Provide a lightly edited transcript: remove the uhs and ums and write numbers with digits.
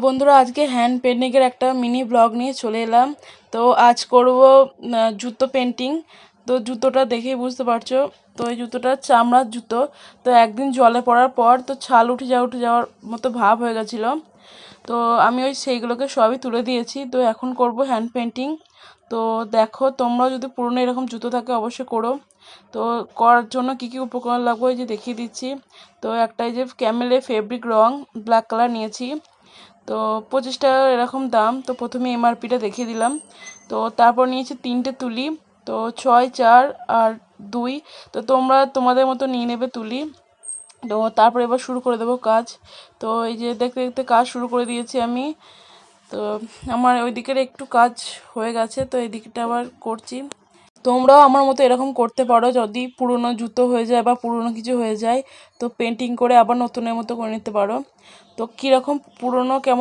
বন্ধুরা আজকে হ্যান্ড পেন্টিংয়ের একটা মিনি ব্লগ নিয়ে চলে এলাম। তো আজ করব জুতো পেন্টিং। তো জুতোটা দেখেই বুঝতে পারছো। তো এই জুতোটা চামড়ার জুতো। তো একদিন জলে পড়ার পর তো ছাল উঠে যাওয়ার মতো ভাব হয়ে গেছিলো। তো আমি সেইগুলোকে সবই তুলে দিয়েছি। তো এখন করব হ্যান্ড পেন্টিং। তো দেখো, তোমরাও যদি পুরনো এরকম জুতো থাকে অবশ্যই করো। তো করার জন্য কী কী উপকরণ লাগবে এই যে দেখিয়ে দিচ্ছি। তো একটা এই যে ক্যামেলের ফেব্রিক রং ব্ল্যাক কালার নিয়েছি। তো 25 টাকা এরকম দাম। তো প্রথমে এমআরপিটা দেখিয়ে দিলাম। তো তারপর নিয়েছি 3টে তুলি। তো 6, 4 আর 2। তো তোমরা তোমাদের মতো নিয়ে নেবে তুলি। তো তারপর এবার শুরু করে দেবো কাজ। তো এই যে দেখতে দেখতে কাজ শুরু করে দিয়েছি আমি। তো আমার ওই দিকের একটু কাজ হয়ে গেছে, তো এই দিকটা আবার করছি। তোমরাও আমার মতো এরকম করতে পারো, যদি পুরনো জুতো হয়ে যায় বা পুরনো কিছু হয়ে যায় তো পেন্টিং করে আবার নতুনের মতো করে নিতে পারো। তো কীরকম পুরনো কেমন